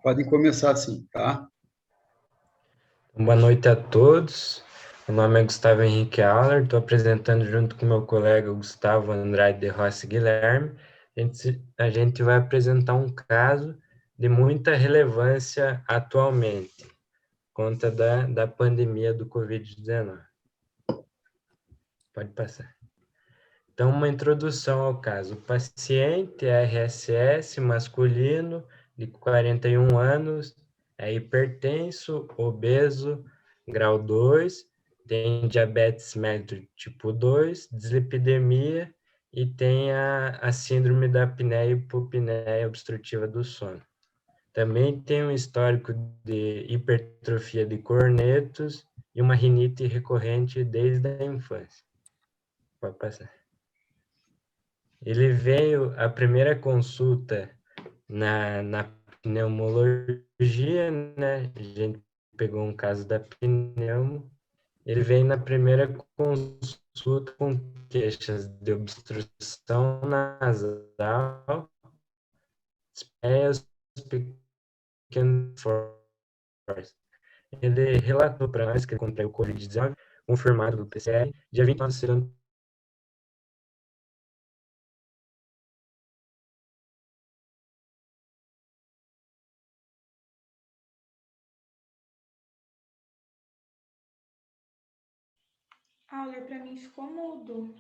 Pode começar assim, tá? Boa noite a todos. Meu nome é Gustavo Henrique Auler, estou apresentando junto com meu colega Gustavo Andrade de Rossi Guilherme. A gente vai apresentar um caso de muita relevância atualmente, por conta da pandemia do Covid-19. Pode passar. Então, uma introdução ao caso. O paciente é RSS masculino, de 41 anos, é hipertenso, obeso, grau 2, tem diabetes mellitus tipo 2, dislipidemia e tem a síndrome da apneia e hipopneia obstrutiva do sono. Também tem um histórico de hipertrofia de cornetos e uma rinite recorrente desde a infância. Pode passar. Ele veio a primeira consulta na pneumologia, né? A gente pegou um caso da pneumo. Ele veio na primeira consulta com queixas de obstrução nasal, espias, pequeno force. Ele relatou para nós que ele contraiu o Covid-19, confirmado do PCR, dia 29 de setembro. Auler, para mim ficou mudo.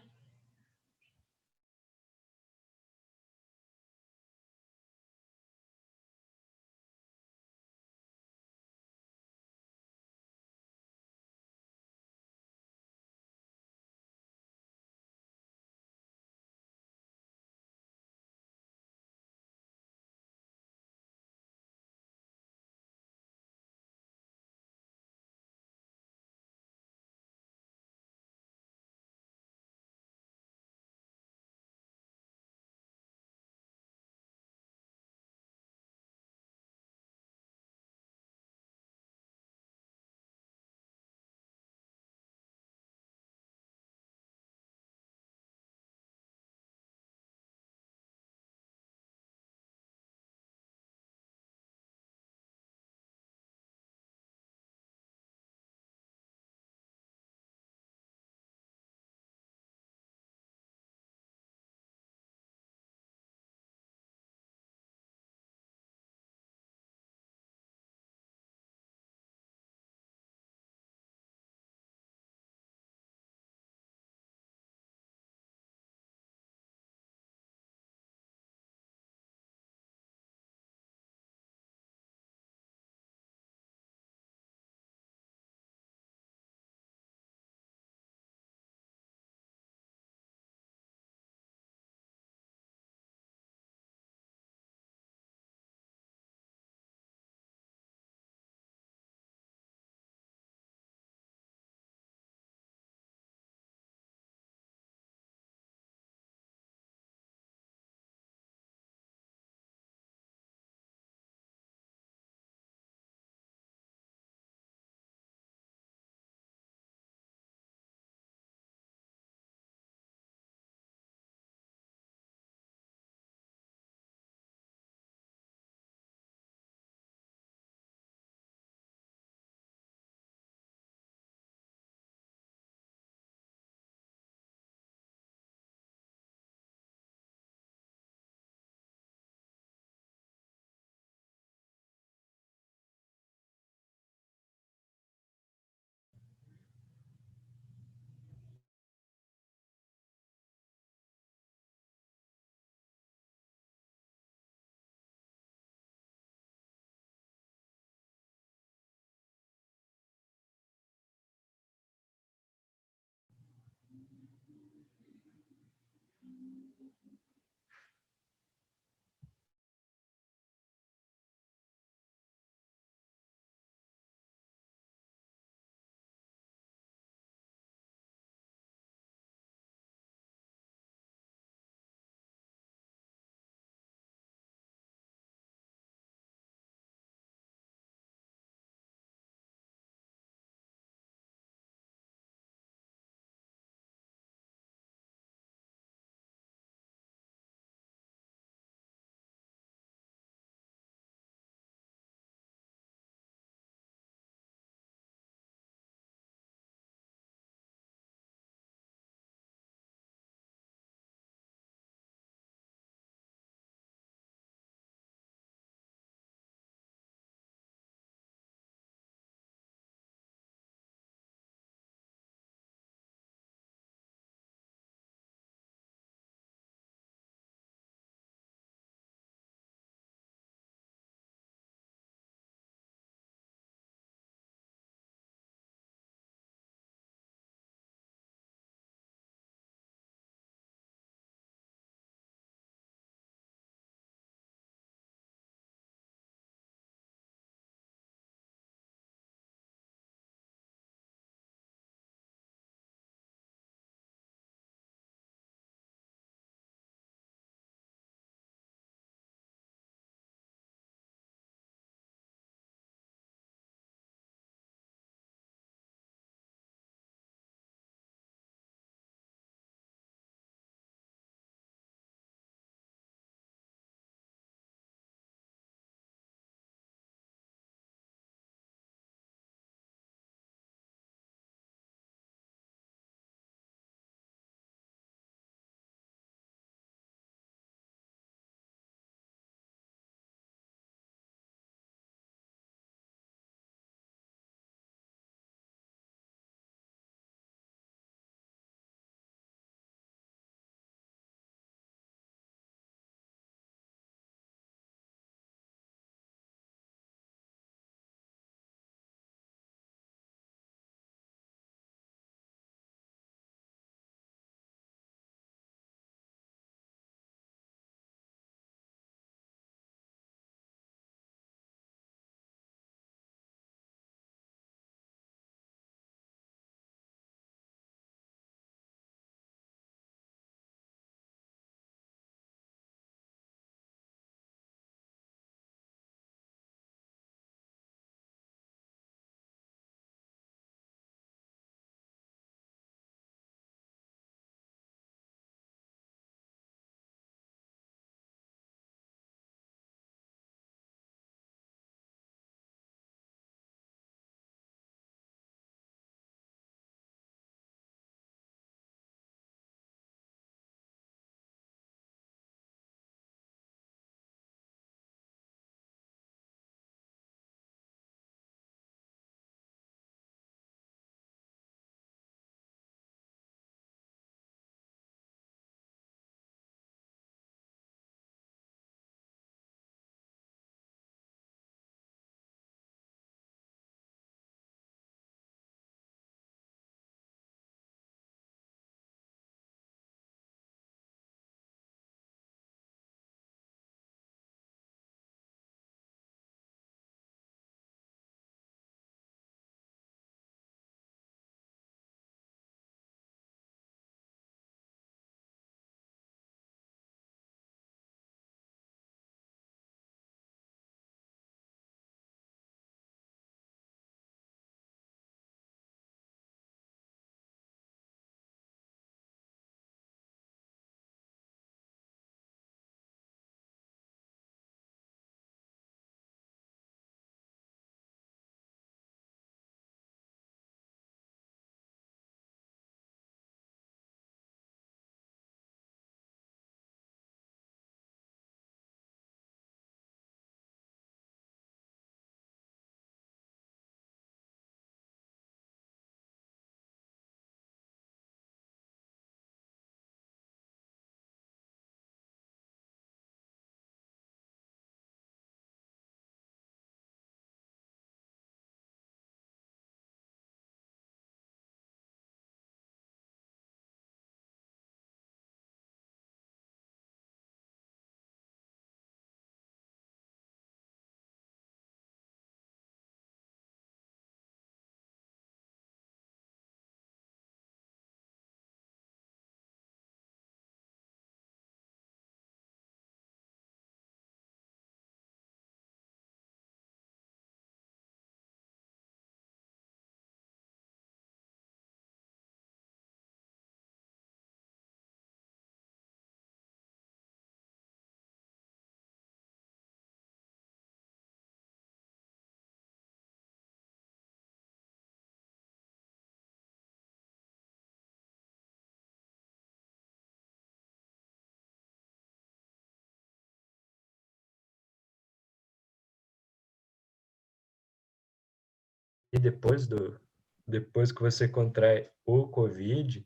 depois que você contrai o COVID,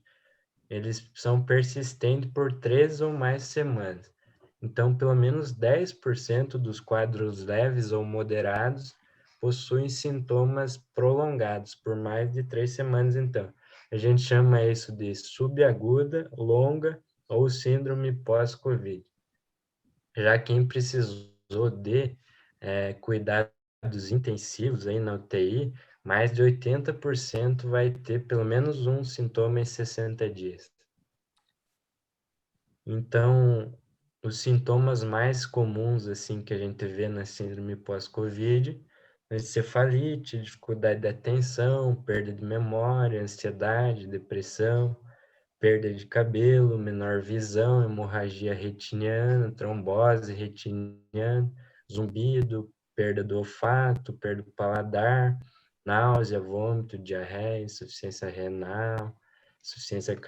eles são persistentes por 3 ou mais semanas. Então, pelo menos 10% dos quadros leves ou moderados possuem sintomas prolongados por mais de 3 semanas, então. A gente chama isso de subaguda, longa ou síndrome pós-Covid. Já quem precisou de cuidados intensivos aí na UTI, mais de 80% vai ter pelo menos um sintoma em 60 dias. Então, os sintomas mais comuns assim que a gente vê na síndrome pós-Covid, encefalite, dificuldade de atenção, perda de memória, ansiedade, depressão, perda de cabelo, menor visão, hemorragia retiniana, trombose retiniana, zumbido, perda do olfato, perda do paladar, náusea, vômito, diarreia, insuficiência renal, insuficiência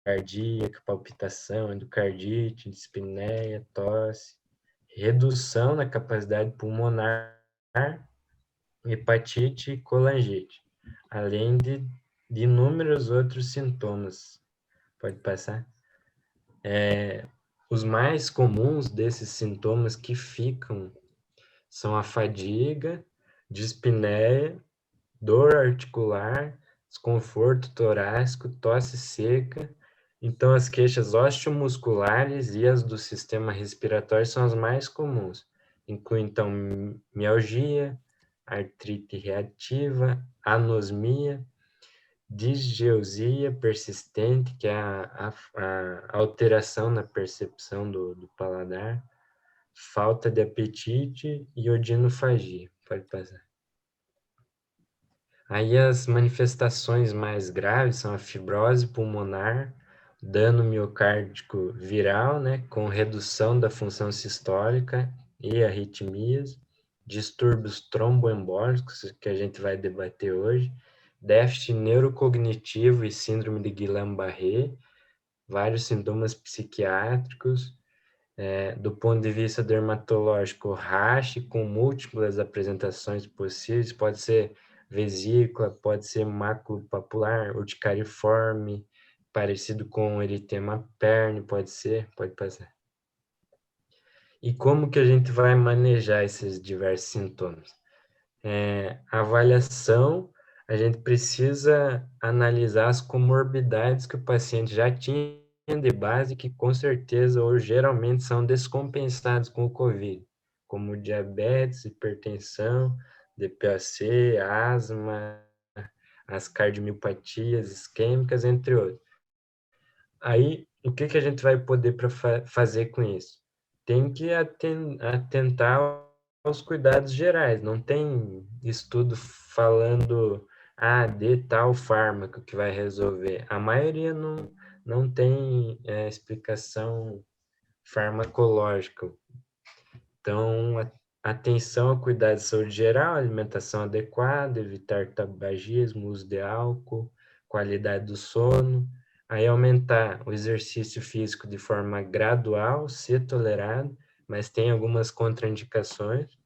cardíaca, palpitação, endocardite, dispneia, tosse, redução na capacidade pulmonar, hepatite e colangite, além de inúmeros outros sintomas. Pode passar. Os mais comuns desses sintomas que ficam são a fadiga, dispneia, dor articular, desconforto torácico, tosse seca. Então, as queixas osteomusculares e as do sistema respiratório são as mais comuns. Inclui, então, mialgia, artrite reativa, anosmia, disgeusia persistente, que é a alteração na percepção do paladar, falta de apetite e odinofagia. Pode passar. Aí as manifestações mais graves são a fibrose pulmonar, dano miocárdico viral, né, com redução da função sistólica e arritmias, distúrbios tromboembólicos, que a gente vai debater hoje, déficit neurocognitivo e síndrome de Guillain-Barré, vários sintomas psiquiátricos, do ponto de vista dermatológico, rache com múltiplas apresentações possíveis, pode ser vesícula, pode ser máculo papular, urticariforme, parecido com eritema perne, pode passar. E como que a gente vai manejar esses diversos sintomas? A avaliação, a gente precisa analisar as comorbidades que o paciente já tinha de base, que com certeza ou geralmente são descompensados com o COVID, como diabetes, hipertensão, DPOC, asma, as cardiomiopatias isquêmicas, entre outros. Aí, o que a gente vai poder fazer com isso? Tem que atentar aos cuidados gerais. Não tem estudo falando, dê tal fármaco que vai resolver. A maioria não tem explicação farmacológica. Então, atenção ao cuidado de saúde geral, alimentação adequada, evitar tabagismo, uso de álcool, qualidade do sono. Aí aumentar o exercício físico de forma gradual, ser tolerado, mas tem algumas contraindicações.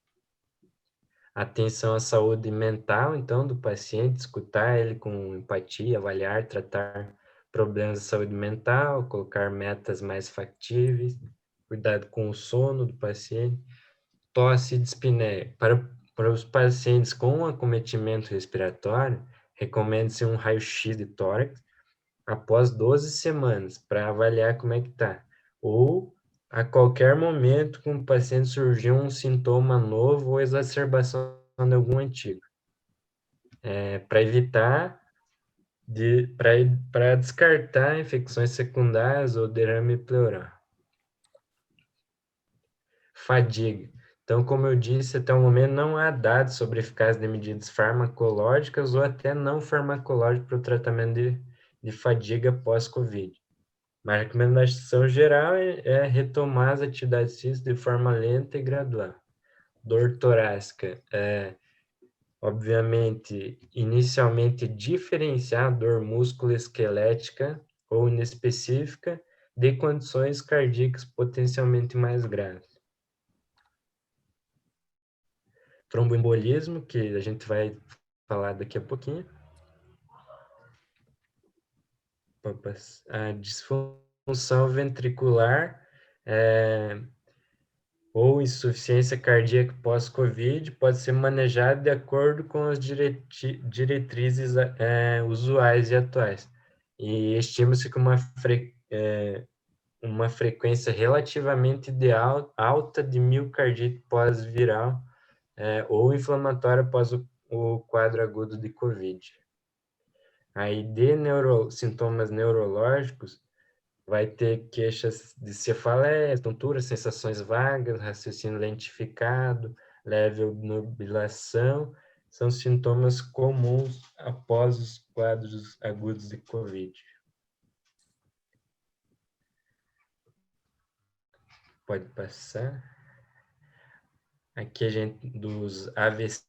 Atenção à saúde mental, então, do paciente, escutar ele com empatia, avaliar, tratar problemas de saúde mental, colocar metas mais factíveis, cuidado com o sono do paciente, tosse e dispneia. Para os pacientes com acometimento respiratório, recomenda-se um raio-x de tórax após 12 semanas, para avaliar como é que está. Ou, a qualquer momento, com o paciente surgiu um sintoma novo ou exacerbação de algum antigo. Para evitar, para descartar infecções secundárias ou derrame pleural. Fadiga. Então, como eu disse, até o momento não há dados sobre a eficácia de medidas farmacológicas ou até não farmacológicas para o tratamento de fadiga pós-Covid. Mas a recomendação geral é retomar as atividades físicas de forma lenta e gradual. Dor torácica, obviamente, inicialmente diferenciar a dor músculo-esquelética ou inespecífica de condições cardíacas potencialmente mais graves. Tromboembolismo, que a gente vai falar daqui a pouquinho. A disfunção ventricular ou insuficiência cardíaca pós-Covid pode ser manejada de acordo com as diretrizes usuais e atuais. E estima-se que uma frequência relativamente alta de miocardite pós-viral ou inflamatória após o quadro agudo de Covid. Aí, sintomas neurológicos, vai ter queixas de cefaleia, tontura, sensações vagas, raciocínio lentificado, leve obnubilação, são sintomas comuns após os quadros agudos de Covid. Pode passar. Aqui a gente dos AVCs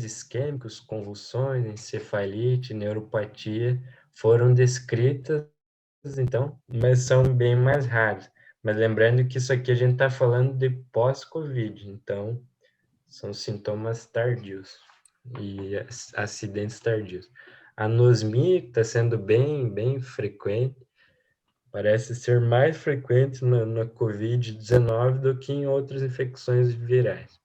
isquêmicos, convulsões, encefalite, neuropatia, foram descritas, então, mas são bem mais raros. Mas lembrando que isso aqui a gente está falando de pós-Covid, então são sintomas tardios e acidentes tardios. A anosmia está sendo bem frequente, parece ser mais frequente na Covid-19 do que em outras infecções virais.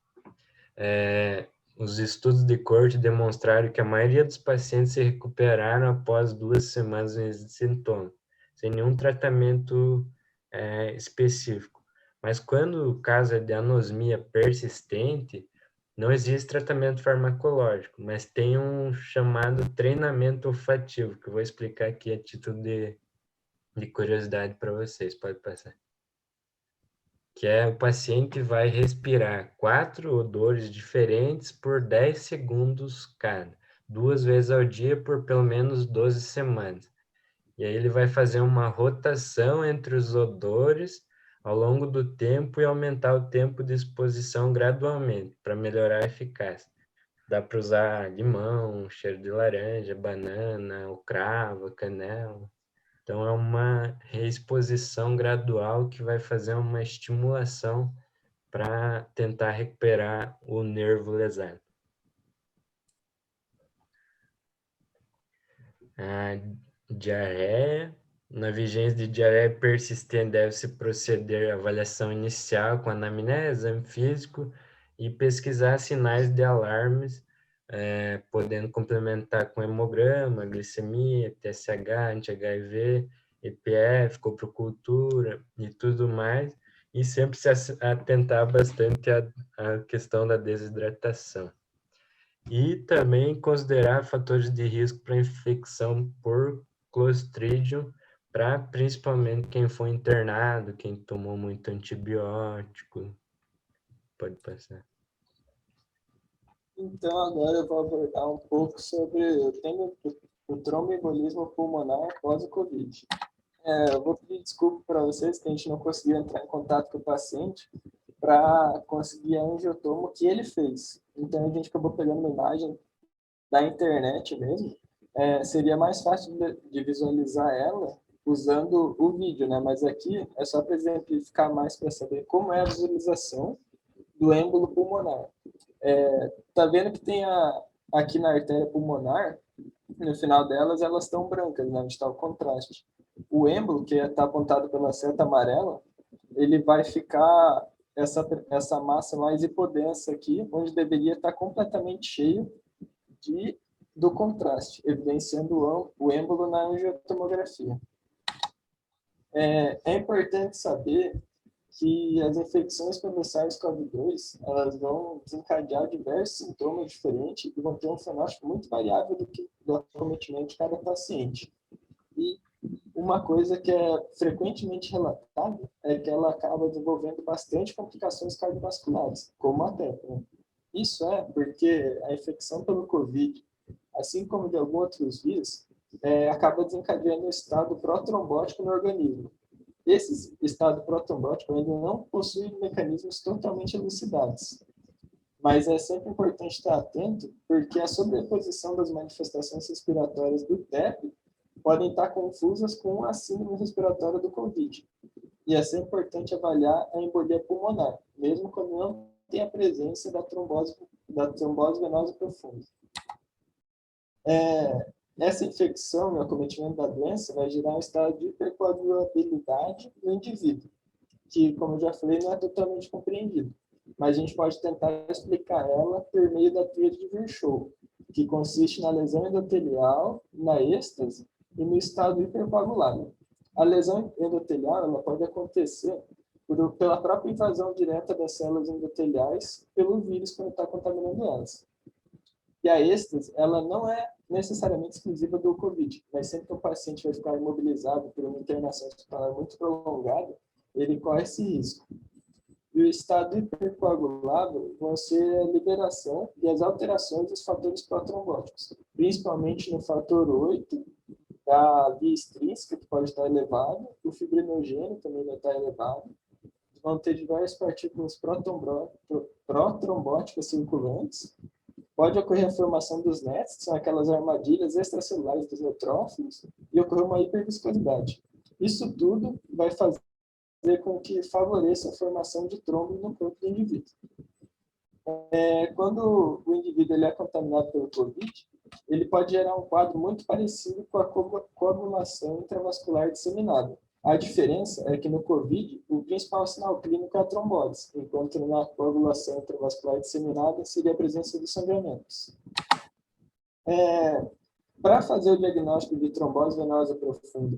Os estudos de corte demonstraram que a maioria dos pacientes se recuperaram após 2 semanas de sintomas, sem nenhum tratamento específico. Mas quando o caso é de anosmia persistente, não existe tratamento farmacológico, mas tem um chamado treinamento olfativo, que eu vou explicar aqui a título de curiosidade para vocês. Pode passar. Que o paciente vai respirar 4 odores diferentes por 10 segundos cada, 2 vezes ao dia por pelo menos 12 semanas. E aí ele vai fazer uma rotação entre os odores ao longo do tempo e aumentar o tempo de exposição gradualmente, para melhorar a eficácia. Dá para usar limão, cheiro de laranja, banana, o cravo, canela. Então, é uma reexposição gradual que vai fazer uma estimulação para tentar recuperar o nervo lesado. A diarreia. Na vigência de diarreia persistente, deve-se proceder à avaliação inicial com anamnese, exame físico e pesquisar sinais de alarmes, podendo complementar com hemograma, glicemia, TSH, anti-HIV, EPF, coprocultura e tudo mais, e sempre se atentar bastante à questão da desidratação. E também considerar fatores de risco para infecção por Clostridium, para principalmente quem foi internado, quem tomou muito antibiótico. Pode passar. Então, agora eu vou abordar um pouco sobre o tromboembolismo pulmonar após o Covid. Eu vou pedir desculpa para vocês que a gente não conseguiu entrar em contato com o paciente para conseguir a angiotomo que ele fez. Então, a gente acabou pegando uma imagem da internet mesmo. Seria mais fácil de visualizar ela usando o vídeo, né? Mas aqui é só para exemplificar mais para saber como é a visualização do êmbolo pulmonar. Tá vendo que tem aqui na artéria pulmonar, no final delas, elas estão brancas, né? Onde está o contraste. O êmbolo, que está apontado pela seta amarela, ele vai ficar essa massa mais hipodensa aqui, onde deveria estar completamente cheio do contraste, evidenciando o êmbolo na angiotomografia. É importante saber que as infecções pelo SARS-CoV-2, elas vão desencadear diversos sintomas diferentes e vão ter um fenótipo muito variável do acometimento de cada paciente. E uma coisa que é frequentemente relatada é que ela acaba desenvolvendo bastante complicações cardiovasculares, como a TEP. Isso porque a infecção pelo COVID, assim como de alguns outros vírus, acaba desencadeando um estado protrombótico no organismo. Esse estado protrombótico ainda não possui mecanismos totalmente elucidados, mas é sempre importante estar atento, porque a sobreposição das manifestações respiratórias do TEP podem estar confusas com a síndrome respiratória do COVID. E é sempre importante avaliar a embolia pulmonar, mesmo quando não tem a presença da trombose venosa profunda. Essa infecção e o acometimento da doença vai gerar um estado de hipercoagulabilidade no indivíduo, que, como eu já falei, não é totalmente compreendido. Mas a gente pode tentar explicar ela por meio da tríade de Virchow, que consiste na lesão endotelial, na êxtase e no estado hipercoagulado. A lesão endotelial ela pode acontecer pela própria invasão direta das células endoteliais pelo vírus quando está contaminando elas. E a êxtase, ela não é necessariamente exclusiva do COVID, mas sempre que o paciente vai ficar imobilizado por uma internação hospitalar muito prolongada, ele corre esse risco. E o estado hipercoagulado vão ser a liberação e as alterações dos fatores protrombóticos, principalmente no fator 8, da via extrínseca, que pode estar elevado, o fibrinogênio também vai estar elevado, vão ter diversas partículas protrombóticas circulantes, pode ocorrer a formação dos NETs, que são aquelas armadilhas extracelulares dos neutrófilos, e ocorrer uma hiperviscosidade. Isso tudo vai fazer com que favoreça a formação de trombo no corpo do indivíduo. Quando o indivíduo ele é contaminado pelo COVID, ele pode gerar um quadro muito parecido com a coagulação intravascular disseminada. A diferença é que no COVID, o principal sinal clínico é a trombose, enquanto na coagulação intravascular disseminada seria a presença de sangramentos. Para fazer o diagnóstico de trombose venosa profunda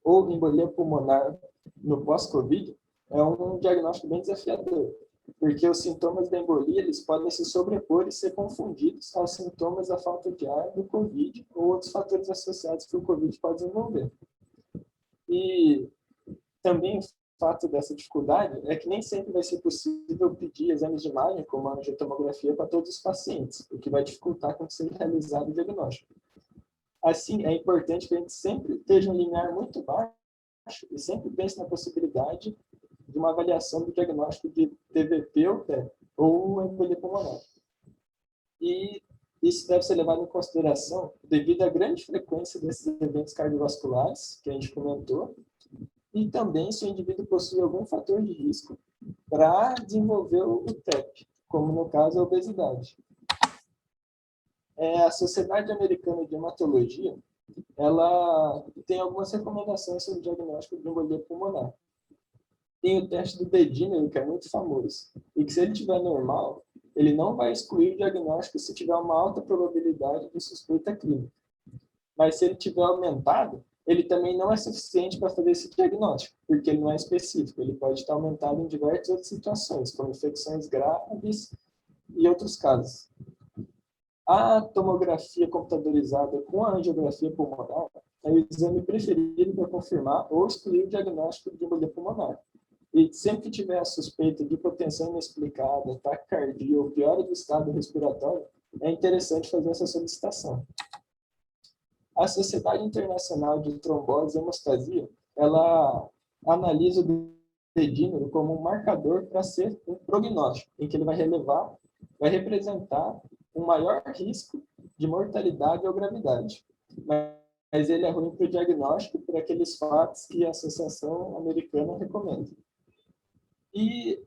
ou embolia pulmonar no pós-COVID, é um diagnóstico bem desafiador, porque os sintomas da embolia eles podem se sobrepor e ser confundidos aos sintomas da falta de ar do COVID ou outros fatores associados que o COVID pode desenvolver. E também o fato dessa dificuldade é que nem sempre vai ser possível pedir exames de imagem, como a angiotomografia, para todos os pacientes, o que vai dificultar com que seja realizado o diagnóstico. Assim, é importante que a gente sempre esteja um limiar muito baixo e sempre pense na possibilidade de uma avaliação do diagnóstico de TVP ou TEP, ou embolia pulmonar. E isso deve ser levado em consideração devido à grande frequência desses eventos cardiovasculares, que a gente comentou, e também se o indivíduo possui algum fator de risco para desenvolver o TEP, como no caso a obesidade. A Sociedade Americana de Hematologia, ela tem algumas recomendações sobre o diagnóstico de embolia pulmonar. Tem o teste do dedímero, que é muito famoso, e que se ele estiver normal, ele não vai excluir o diagnóstico se tiver uma alta probabilidade de suspeita clínica. Mas se ele tiver aumentado, ele também não é suficiente para fazer esse diagnóstico, porque ele não é específico, ele pode estar aumentado em diversas outras situações, como infecções graves e outros casos. A tomografia computadorizada com a angiografia pulmonar é o exame preferido para confirmar ou excluir o diagnóstico de embolia pulmonar. E sempre que tiver a suspeita de hipotensão inexplicada, taquicardia ou piora do estado respiratório, é interessante fazer essa solicitação. A Sociedade Internacional de Trombose e Hemostasia, ela analisa o dedímero como um marcador para ser um prognóstico, em que ele vai representar um maior risco de mortalidade ou gravidade. Mas ele é ruim para o diagnóstico por aqueles fatos que a Associação Americana recomenda. E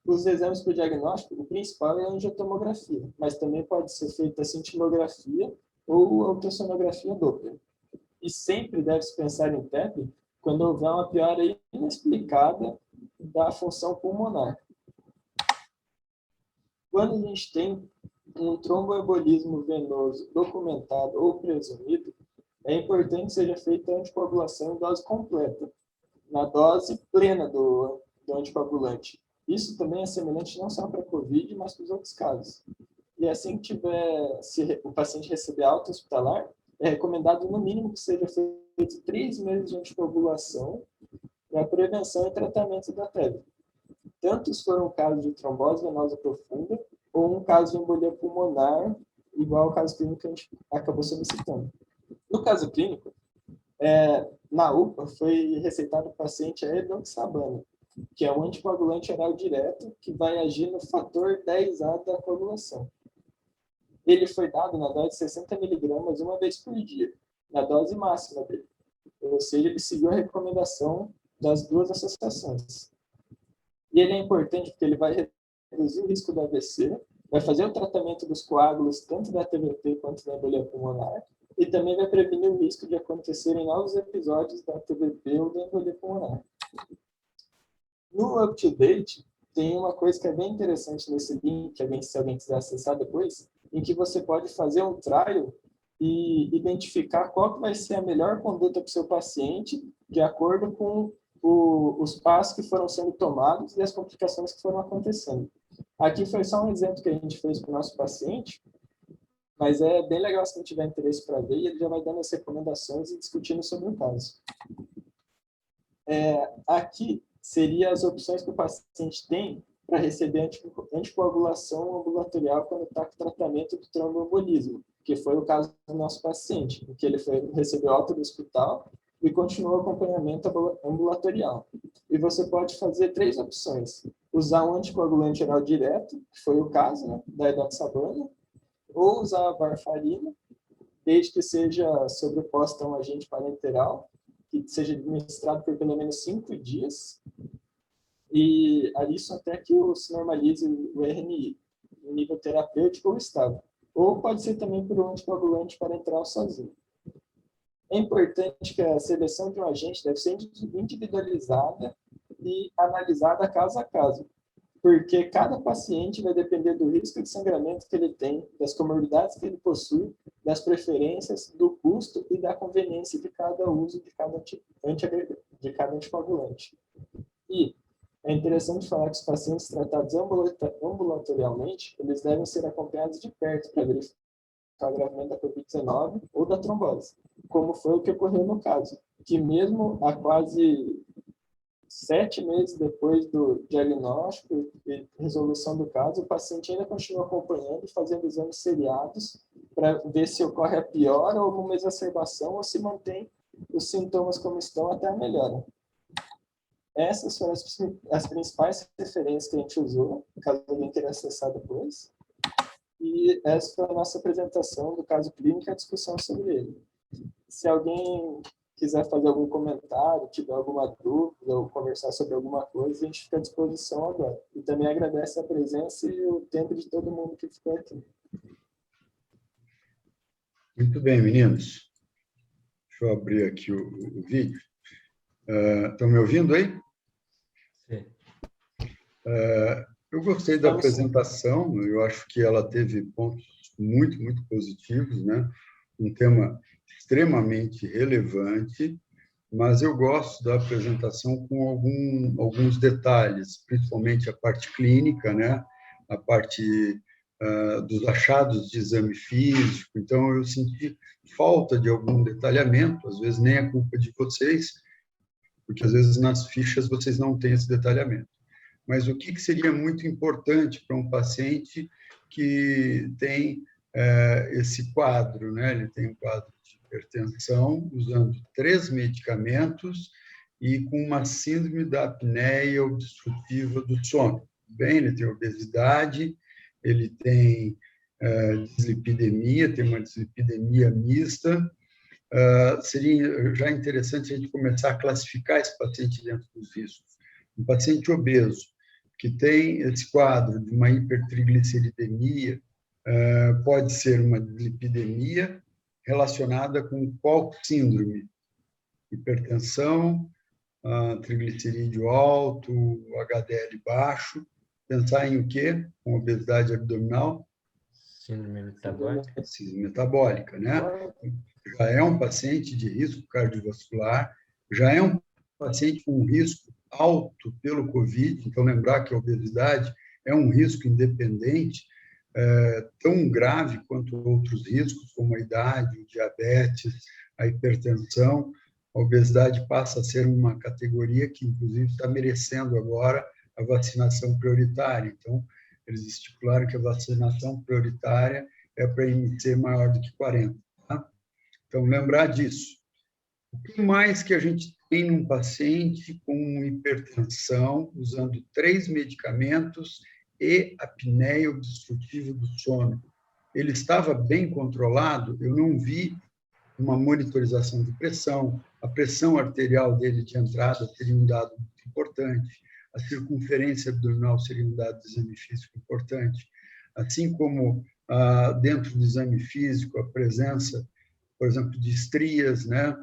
os exames para o diagnóstico, o principal é a angiotomografia, mas também pode ser feita a cintilografia ou a ultrassonografia Doppler. E sempre deve-se pensar em TEP quando houver uma piora inexplicada da função pulmonar. Quando a gente tem um tromboembolismo venoso documentado ou presumido, é importante que seja feita a anticoagulação em dose completa, na dose plena do anticoagulante. Isso também é semelhante não só para a COVID, mas para os outros casos. E assim que se o paciente receber alta hospitalar, é recomendado no mínimo que seja feito 3 meses de anticoagulação para prevenção e tratamento da TEV. Tanto se for um caso de trombose venosa profunda ou um caso de embolia pulmonar, igual ao caso clínico que a gente acabou solicitando. No caso clínico, na UPA foi receitado ao paciente a edoxabana, que é um anticoagulante oral direto que vai agir no fator 10A da coagulação. Ele foi dado na dose de 60 mg uma vez por dia, na dose máxima dele. Ou seja, ele seguiu a recomendação das duas associações. E ele é importante porque ele vai reduzir o risco do AVC vai fazer o tratamento dos coágulos, tanto da TVP quanto da embolia pulmonar, e também vai prevenir o risco de acontecerem novos episódios da TVP ou da embolia pulmonar. No UpToDate, tem uma coisa que é bem interessante nesse link, se alguém quiser acessar depois, em que você pode fazer um trial e identificar qual que vai ser a melhor conduta para o seu paciente, de acordo com os passos que foram sendo tomados e as complicações que foram acontecendo. Aqui foi só um exemplo que a gente fez para o nosso paciente, mas é bem legal se quem tiver interesse para ver, e ele já vai dando as recomendações e discutindo sobre o caso. Aqui seriam as opções que o paciente tem para receber anticoagulação ambulatorial quando está com tratamento do tromboembolismo, que foi o caso do nosso paciente, em que ele recebeu alta do hospital e continuou o acompanhamento ambulatorial. E você pode fazer 3 opções. Usar um anticoagulante oral direto, que foi o caso, né, da edoxabana, ou usar a varfarina, desde que seja sobreposta a um agente parenteral, que seja administrado por pelo menos 5 dias, e isso até que se normalize o RNI, o nível terapêutico ou estável. Ou pode ser também por um anticoagulante parenteral sozinho. É importante que a seleção de um agente deve ser individualizada e analisada caso a caso, porque cada paciente vai depender do risco de sangramento que ele tem, das comorbidades que ele possui, das preferências, do custo e da conveniência de cada uso de cada anticoagulante. E é interessante falar que os pacientes tratados ambulatorialmente, eles devem ser acompanhados de perto para verificar o agravamento da COVID-19 ou da trombose, como foi o que ocorreu no caso, que mesmo há quase 7 meses depois do diagnóstico e resolução do caso, o paciente ainda continua acompanhando e fazendo exames seriados para ver se ocorre a piora ou alguma exacerbação ou se mantém os sintomas como estão até a melhora. Essas foram as principais referências que a gente usou, caso alguém queira acessar depois. E essa foi a nossa apresentação do caso clínico e a discussão sobre ele. Se alguém quiser fazer algum comentário, tiver alguma dúvida ou conversar sobre alguma coisa, a gente fica à disposição agora. E também agradece a presença e o tempo de todo mundo que ficou aqui. Muito bem, meninos. Deixa eu abrir aqui o vídeo. Estão me ouvindo aí? Sim. Eu gostei da apresentação, eu acho que ela teve pontos muito, muito positivos, né? Um tema extremamente relevante, mas eu gosto da apresentação com alguns detalhes, principalmente a parte clínica, né? A parte dos achados de exame físico. Então, eu senti falta de algum detalhamento, às vezes nem é culpa de vocês, porque às vezes nas fichas vocês não têm esse detalhamento. Mas o que seria muito importante para um paciente que tem esse quadro, né? Ele tem um quadro de hipertensão, usando 3 medicamentos e com uma síndrome da apneia obstrutiva do sono. Bem, ele tem obesidade, ele tem dislipidemia, tem uma dislipidemia mista. Seria já interessante a gente começar a classificar esse paciente dentro dos riscos. Um paciente obeso, que tem esse quadro de uma hipertrigliceridemia, pode ser uma dislipidemia relacionada com qual síndrome? Hipertensão, triglicerídeo alto, HDL baixo. Pensar em o quê? Com obesidade abdominal? Síndrome metabólica. Síndrome metabólica, né? Já é um paciente de risco cardiovascular, já é um paciente com risco alto pelo COVID, então lembrar que a obesidade é um risco independente, tão grave quanto outros riscos, como a idade, o diabetes, a hipertensão. A obesidade passa a ser uma categoria que, inclusive, está merecendo agora a vacinação prioritária. Então, eles estipularam que a vacinação prioritária é para IMC maior do que 40. Tá? Então, lembrar disso. O que mais que a gente tem num paciente com hipertensão, usando 3 medicamentos e apneia obstrutiva do sono? Ele estava bem controlado? Eu não vi uma monitorização de pressão. A pressão arterial dele de entrada seria um dado muito importante. A circunferência abdominal seria um dado de exame físico importante. assim como dentro do exame físico, a presença, por exemplo, de estrias, né?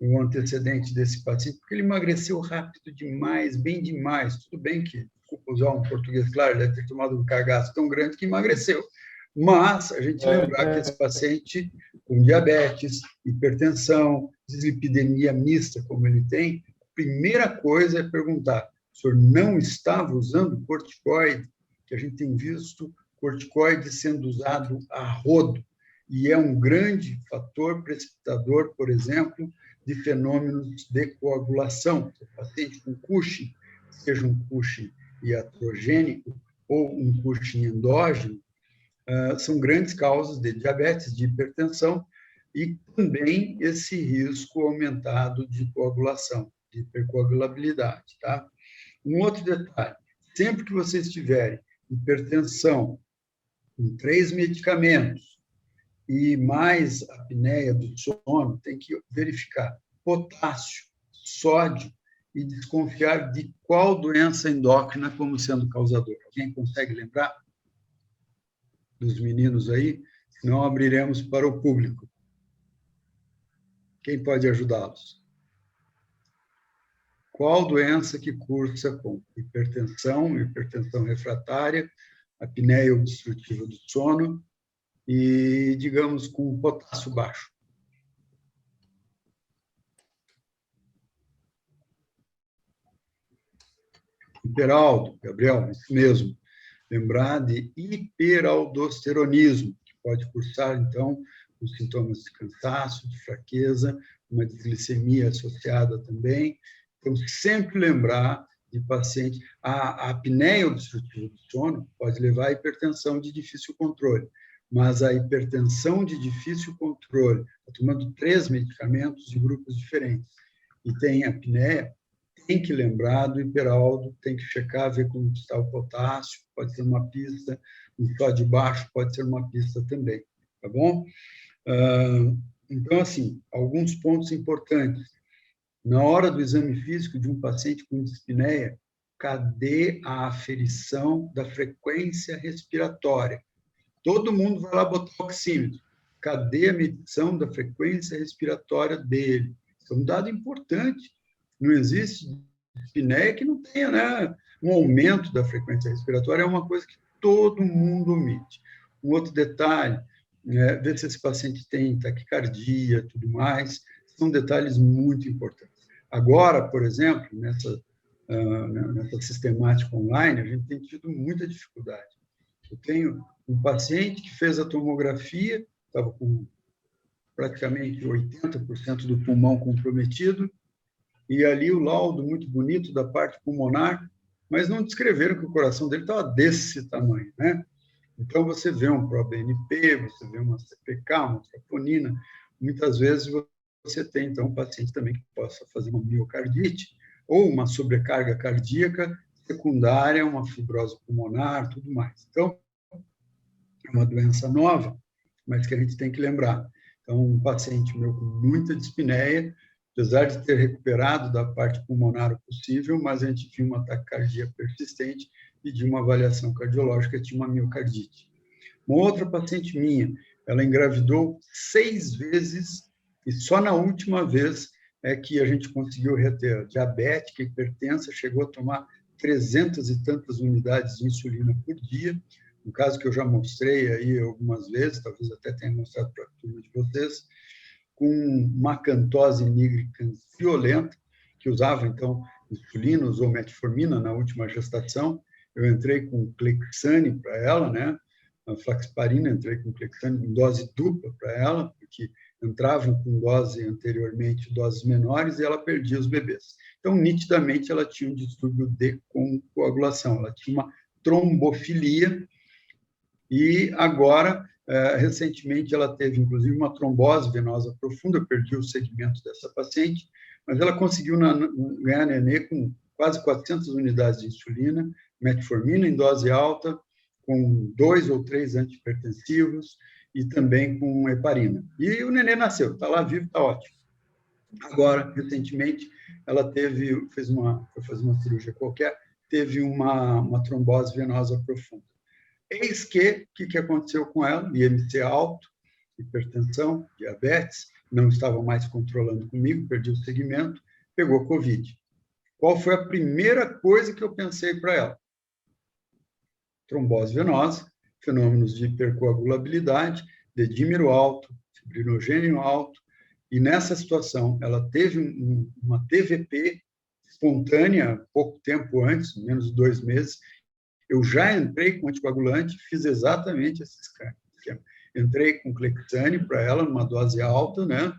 O antecedente desse paciente, porque ele emagreceu rápido demais, bem demais. Tudo bem que, desculpa usar um português claro, deve ter tomado um cagaço tão grande que emagreceu. Mas a gente lembrar que esse paciente com diabetes, hipertensão, dislipidemia mista, como ele tem, a primeira coisa é perguntar: o senhor não estava usando corticoide? Que a gente tem visto corticoide sendo usado a rodo, e é um grande fator precipitador, por exemplo, de fenômenos de coagulação. O paciente com Cushing, seja um Cushing iatrogênico ou um Cushing endógeno, são grandes causas de diabetes, de hipertensão e também esse risco aumentado de coagulação, de hipercoagulabilidade, tá? Um outro detalhe, sempre que vocês tiverem hipertensão com 3 medicamentos e mais apneia do sono, tem que verificar potássio, sódio e desconfiar de qual doença endócrina como sendo causador. Alguém consegue lembrar dos meninos aí? Senão abriremos para o público. Quem pode ajudá-los? Qual doença que cursa com hipertensão, hipertensão refratária, apneia obstrutiva do sono e, digamos, com potássio baixo? Hiperaldo, Gabriel, isso mesmo. Lembrar de hiperaldosteronismo, que pode cursar, então, com sintomas de cansaço, de fraqueza, uma desglicemia associada também. Então, sempre lembrar de paciente. A apneia obstrutiva do sono pode levar à hipertensão de difícil controle, mas a hipertensão de difícil controle, tomando 3 medicamentos de grupos diferentes, e tem apneia, tem que lembrar do hiperaldo, tem que checar, ver como está o potássio, pode ser uma pista, um sódio baixo pode ser uma pista também, tá bom? Então, assim, alguns pontos importantes. Na hora do exame físico de um paciente com dispneia, cadê a aferição da frequência respiratória? Todo mundo vai lá botar o oxímetro. Cadê a medição da frequência respiratória dele? Isso é um dado importante. Não existe dispneia que não tenha, né, um aumento da frequência respiratória, é uma coisa que todo mundo omite. Um outro detalhe, ver se esse paciente tem taquicardia, tudo mais, são detalhes muito importantes. Agora, por exemplo, nessa sistemática online, a gente tem tido muita dificuldade. Eu tenho um paciente que fez a tomografia, estava com praticamente 80% do pulmão comprometido, e ali o laudo muito bonito da parte pulmonar, mas não descreveram que o coração dele estava desse tamanho, né? Então, você vê um ProBNP, você vê uma CPK, uma troponina, muitas vezes você tem, então, um paciente também que possa fazer uma miocardite ou uma sobrecarga cardíaca secundária, uma fibrose pulmonar, tudo mais. Então, é uma doença nova, mas que a gente tem que lembrar. Então, um paciente meu com muita dispneia, apesar de ter recuperado da parte pulmonar o possível, mas a gente viu uma taquicardia persistente e de uma avaliação cardiológica tinha uma miocardite. Uma outra paciente minha, ela engravidou 6 vezes e só na última vez é que a gente conseguiu reter. Diabética, hipertensa, chegou a tomar 300 e tantas unidades de insulina por dia, um caso que eu já mostrei aí algumas vezes, talvez até tenha mostrado para a turma de vocês, com uma acantose nigricans violenta, que usava, então, insulina, usou metformina na última gestação. Eu entrei com Clexane para ela, né? A flaxparina, entrei com Clexane em dose dupla para ela, porque entravam com dose anteriormente, doses menores, e ela perdia os bebês. Então, nitidamente, ela tinha um distúrbio de coagulação, ela tinha uma trombofilia, e agora, recentemente, ela teve, inclusive, uma trombose venosa profunda, eu perdi o segmento dessa paciente, mas ela conseguiu ganhar nenê com quase 400 unidades de insulina, metformina em dose alta, com 2 ou 3 antihipertensivos e também com heparina. E o nenê nasceu, está lá vivo, está ótimo. Agora, recentemente, ela foi fazer uma cirurgia qualquer, teve uma trombose venosa profunda. Eis que, o que aconteceu com ela? IMC alto, hipertensão, diabetes, não estava mais controlando comigo, perdi o segmento, pegou Covid. Qual foi a primeira coisa que eu pensei para ela? Trombose venosa, fenômenos de hipercoagulabilidade, dedímero alto, fibrinogênio alto, e nessa situação ela teve uma TVP espontânea pouco tempo antes, menos de 2 meses. Eu já entrei com anticoagulante, fiz exatamente esse esquema. Entrei com Clexane para ela, numa dose alta, né?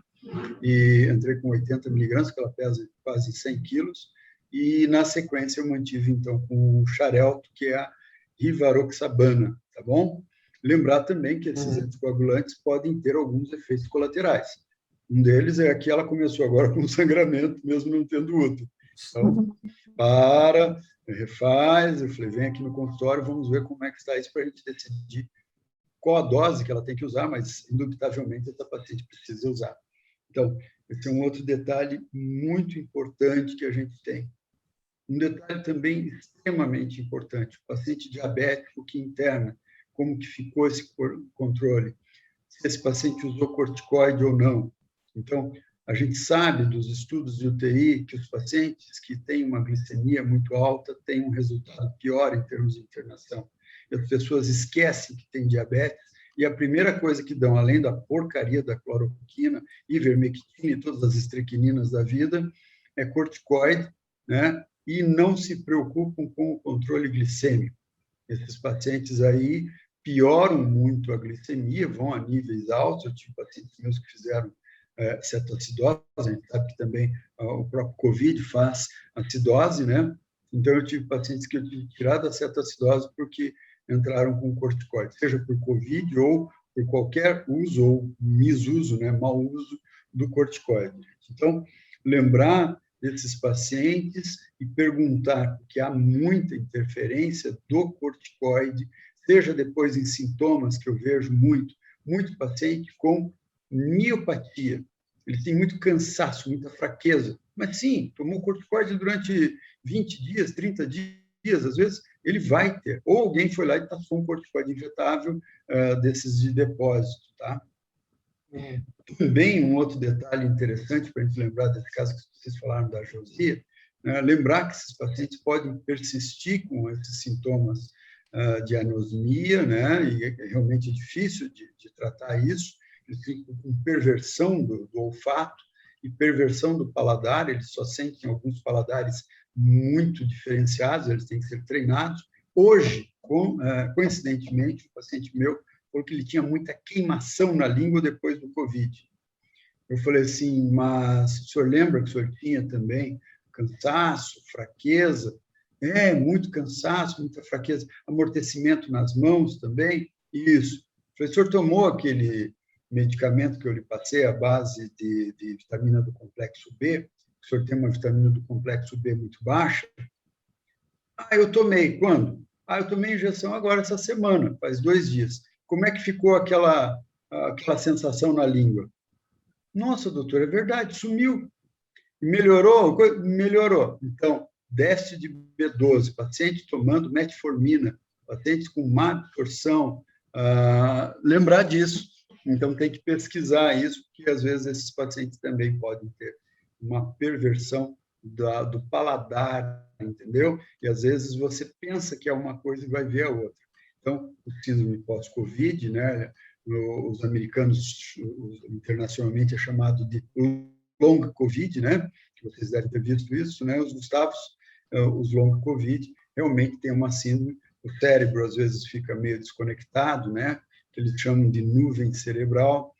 E entrei com 80 miligramas, que ela pesa quase 100 quilos, e na sequência eu mantive, então, com o Xarelto, que é a rivaroxabana, tá bom? Lembrar também que esses anticoagulantes podem ter alguns efeitos colaterais. Um deles é que ela começou agora com sangramento, mesmo não tendo útero. Então, refaz, eu falei, vem aqui no consultório, vamos ver como é que está isso para a gente decidir qual a dose que ela tem que usar, mas, indubitavelmente, essa paciente precisa usar. Então, esse é um outro detalhe muito importante que a gente tem. Um detalhe também extremamente importante, o paciente diabético que interna, como que ficou esse controle, se esse paciente usou corticoide ou não. Então, a gente sabe dos estudos de UTI que os pacientes que têm uma glicemia muito alta têm um resultado pior em termos de internação. E as pessoas esquecem que têm diabetes e a primeira coisa que dão, além da porcaria da cloroquina, ivermectina e todas as estrequininas da vida, é corticoide, né? E não se preocupam com o controle glicêmico. Esses pacientes aí pioram muito a glicemia, vão a níveis altos. Eu tive pacientes meus que fizeram cetoacidose, a gente sabe que também o próprio Covid faz acidose, né? Então, eu tive pacientes que eu tive que tirar da cetoacidose porque entraram com corticoide, seja por Covid ou por qualquer uso ou misuso, né, mau uso do corticoide. Então, lembrar desses pacientes e perguntar, porque há muita interferência do corticoide, seja depois em sintomas que eu vejo muito paciente com miopatia. Ele tem muito cansaço, muita fraqueza, mas sim, tomou corticoide durante 20 dias, 30 dias, às vezes ele vai ter. Ou alguém foi lá e passou um corticoide injetável desses de depósito, tá? Também um outro detalhe interessante para a gente lembrar desse caso que vocês falaram da Josia, né? Lembrar que esses pacientes podem persistir com esses sintomas de anosmia, né? E realmente é difícil de tratar isso. Eles ficam com perversão do olfato e perversão do paladar, eles só sentem alguns paladares muito diferenciados, eles têm que ser treinados. Hoje, coincidentemente, um paciente meu falou que ele tinha muita queimação na língua depois do Covid. Eu falei assim, mas o senhor lembra que o senhor tinha também cansaço, fraqueza? Muito cansaço, muita fraqueza, amortecimento nas mãos também? Isso. Eu falei, o senhor tomou aquele medicamento que eu lhe passei, à base de vitamina do complexo B? O senhor tem uma vitamina do complexo B muito baixa? Eu tomei. Quando? Eu tomei injeção agora, essa semana, faz 2 dias. Como é que ficou aquela sensação na língua? Nossa, doutor, é verdade, sumiu. Melhorou? Melhorou. Então, déficit de B12, paciente tomando metformina, pacientes com má absorção, lembrar disso. Então, tem que pesquisar isso, porque às vezes esses pacientes também podem ter uma perversão do paladar, entendeu? E às vezes você pensa que é uma coisa e vai ver a outra. Então, o síndrome pós-Covid, né? Os americanos, internacionalmente, é chamado de long Covid, né? Vocês devem ter visto isso, né? Os Gustavos, os long Covid, realmente tem uma síndrome. O cérebro, às vezes, fica meio desconectado, né? Que eles chamam de nuvem cerebral,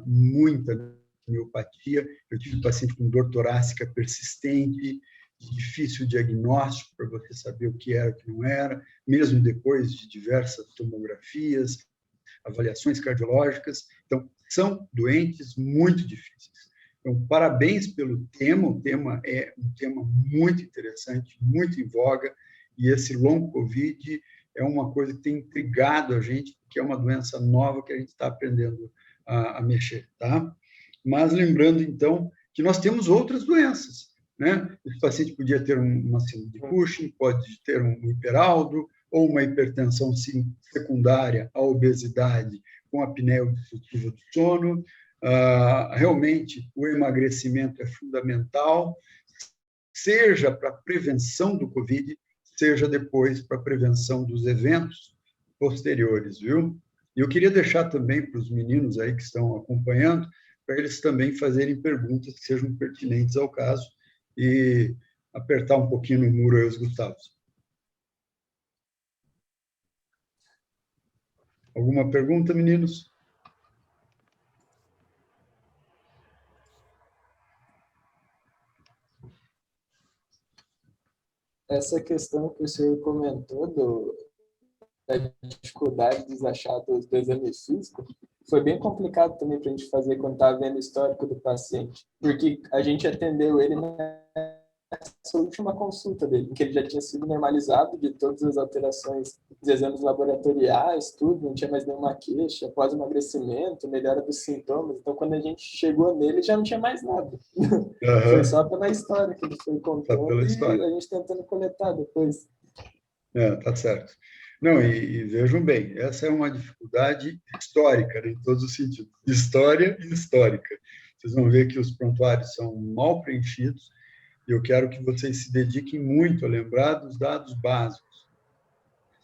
muita miopatia. Eu tive paciente com dor torácica persistente, difícil diagnóstico para você saber o que era e o que não era, mesmo depois de diversas tomografias, avaliações cardiológicas. Então, são doentes muito difíceis. Então, parabéns pelo tema. O tema é um tema muito interessante, muito em voga, e esse long Covid é uma coisa que tem intrigado a gente, porque é uma doença nova que a gente está aprendendo a mexer, tá? Mas lembrando, então, que nós temos outras doenças, né? Esse paciente podia ter uma síndrome de Cushing, pode ter um hiperaldo, ou uma hipertensão secundária à obesidade com apneia obstrutiva do sono. Realmente, o emagrecimento é fundamental, seja para a prevenção do Covid, seja depois para a prevenção dos eventos posteriores, viu? E eu queria deixar também para os meninos aí que estão acompanhando, para eles também fazerem perguntas que sejam pertinentes ao caso e apertar um pouquinho no muro aí os Gustavos. Alguma pergunta, meninos? Essa questão que o senhor comentou da dificuldade de achar do exame físico foi bem complicado também para a gente fazer quando estava vendo o histórico do paciente, porque a gente atendeu ele nessa última consulta dele, em que ele já tinha sido normalizado de todas as alterações dos exames laboratoriais, tudo, não tinha mais nenhuma queixa, após emagrecimento, melhora dos sintomas. Então, quando a gente chegou nele, já não tinha mais nada. Foi só pela história que ele foi contando e a gente tentando coletar depois. Tá certo. Não, e vejam bem, essa é uma dificuldade histórica, né, em todos os sentidos. História e histórica. Vocês vão ver que os prontuários são mal preenchidos e eu quero que vocês se dediquem muito a lembrar dos dados básicos,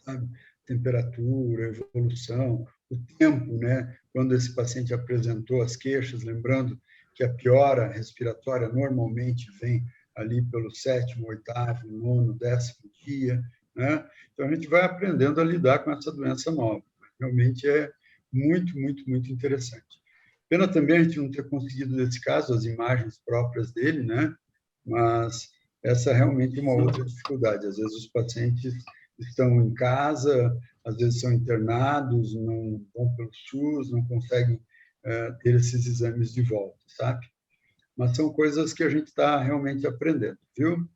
sabe? Temperatura, evolução, o tempo, né? Quando esse paciente apresentou as queixas, lembrando que a piora respiratória normalmente vem ali pelo 7º, 8º, 9º, 10º dia, né? Então, a gente vai aprendendo a lidar com essa doença nova. Realmente é muito, muito, muito interessante. Pena também a gente não ter conseguido, nesse caso, as imagens próprias dele, né? Mas essa é realmente uma outra dificuldade. Às vezes, os pacientes estão em casa, às vezes são internados, não vão pelo SUS, não conseguem ter esses exames de volta, sabe? Mas são coisas que a gente está realmente aprendendo, viu?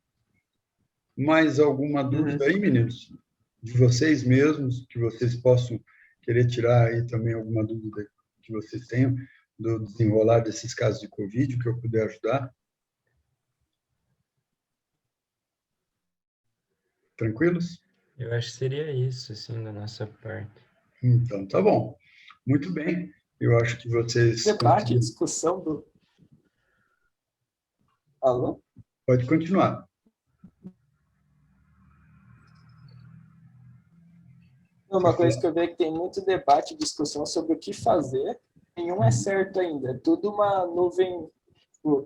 Mais alguma dúvida aí, meninos? De vocês mesmos, que vocês possam querer tirar aí também alguma dúvida que vocês tenham do desenrolar desses casos de Covid, que eu puder ajudar? Tranquilos? Eu acho que seria isso, assim, da nossa parte. Então, tá bom. Muito bem. Eu acho que vocês... Debate, discussão do... Alô? Pode continuar. Uma coisa que eu vejo que tem muito debate e discussão sobre o que fazer, nenhum é certo ainda. É tudo uma nuvem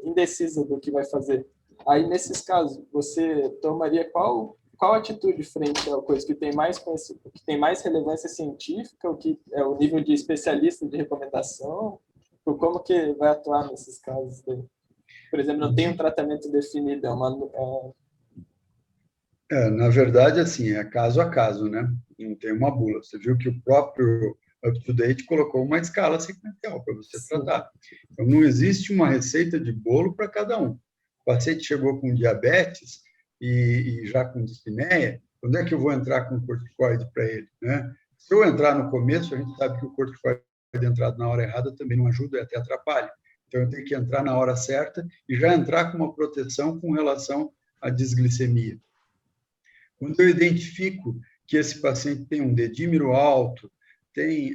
indecisa do que vai fazer. Aí, nesses casos, você tomaria qual atitude frente a coisa que tem mais relevância científica, o que é o nível de especialista de recomendação? Como que vai atuar nesses casos daí? Por exemplo, não tem um tratamento definido, na verdade, assim, é caso a caso, né? Não tem uma bula. Você viu que o próprio UpToDate colocou uma escala sequencial para você tratar. Então, não existe uma receita de bolo para cada um. O paciente chegou com diabetes e já com dispneia, quando é que eu vou entrar com corticoide para ele, né? Se eu entrar no começo, a gente sabe que o corticoide entrado na hora errada também não ajuda e até atrapalha. Então, eu tenho que entrar na hora certa e já entrar com uma proteção com relação à desglicemia. Quando eu identifico que esse paciente tem um dedímero alto, tem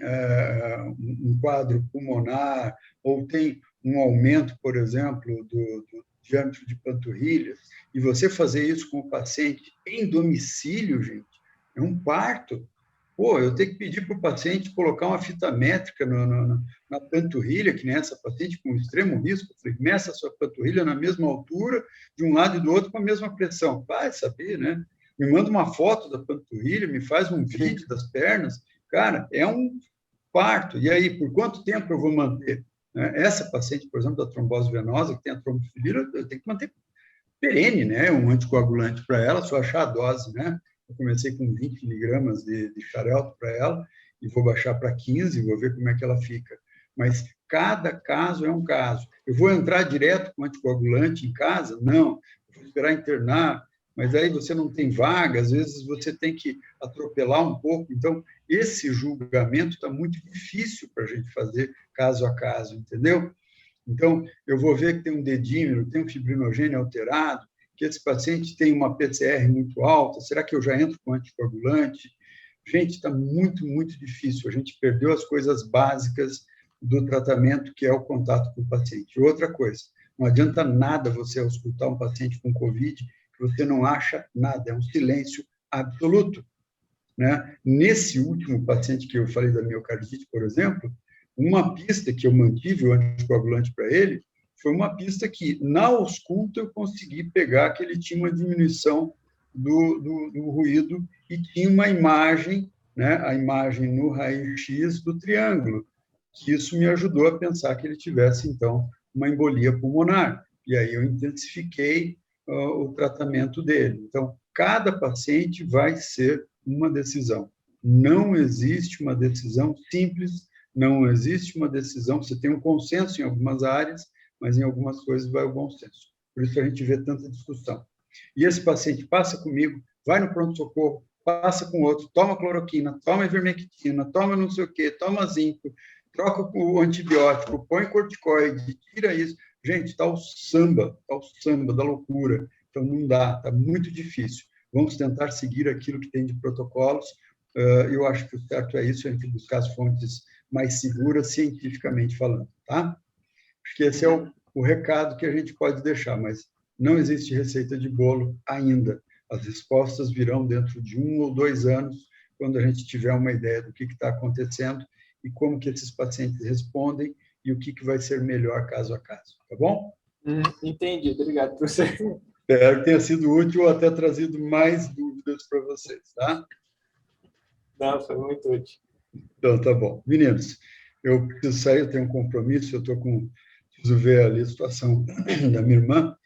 um quadro pulmonar, ou tem um aumento, por exemplo, do diâmetro de panturrilhas, e você fazer isso com o paciente em domicílio, gente, é um parto. Pô, eu tenho que pedir para o paciente colocar uma fita métrica na panturrilha, que nem essa paciente com extremo risco, meça a sua panturrilha na mesma altura, de um lado e do outro, com a mesma pressão. Vai saber, né? Me manda uma foto da panturrilha, me faz um vídeo das pernas. Cara, é um parto. E aí, por quanto tempo eu vou manter? Essa paciente, por exemplo, da trombose venosa, que tem a trombofilina, eu tenho que manter perene, né? Um anticoagulante para ela, só achar a dose, né? Eu comecei com 20 miligramas de xarelto para ela e vou baixar para 15, vou ver como é que ela fica. Mas cada caso é um caso. Eu vou entrar direto com anticoagulante em casa? Não. Eu vou esperar internar, mas aí você não tem vaga, às vezes você tem que atropelar um pouco. Então, esse julgamento está muito difícil para a gente fazer caso a caso, entendeu? Então, eu vou ver que tem um dedímero, tem um fibrinogênio alterado, que esse paciente tem uma PCR muito alta, será que eu já entro com anticoagulante? Gente, está muito, muito difícil. A gente perdeu as coisas básicas do tratamento, que é o contato com o paciente. Outra coisa, não adianta nada você auscultar um paciente com Covid, que você não acha nada, é um silêncio absoluto, né? Nesse último paciente que eu falei da miocardite, por exemplo, uma pista que eu mantive o anticoagulante para ele foi uma pista que, na ausculta, eu consegui pegar que ele tinha uma diminuição do ruído e tinha uma imagem, né, a imagem no raio-x do triângulo, que isso me ajudou a pensar que ele tivesse, então, uma embolia pulmonar. E aí eu intensifiquei o tratamento dele. Então, cada paciente vai ser uma decisão. Não existe uma decisão simples, não existe uma decisão, você tem um consenso em algumas áreas, mas em algumas coisas vai o bom senso. Por isso a gente vê tanta discussão. E esse paciente passa comigo, vai no pronto-socorro, passa com outro, toma cloroquina, toma ivermectina, toma não sei o quê, toma zinco, troca o antibiótico, põe corticoide, tira isso. Gente, está o samba da loucura. Então, não dá, está muito difícil. Vamos tentar seguir aquilo que tem de protocolos. Eu acho que o certo é isso, a gente buscar as fontes mais seguras, cientificamente falando, tá? Acho que esse é o recado que a gente pode deixar, mas não existe receita de bolo ainda. As respostas virão dentro de 1 ou 2 anos, quando a gente tiver uma ideia do que está acontecendo e como que esses pacientes respondem e o que vai ser melhor caso a caso, tá bom? Entendi, obrigado, professor. Espero que tenha sido útil ou até trazido mais dúvidas para vocês, tá? Não, foi muito útil. Então, tá bom. Meninos, eu preciso sair, eu tenho um compromisso, preciso ver ali a situação da minha irmã,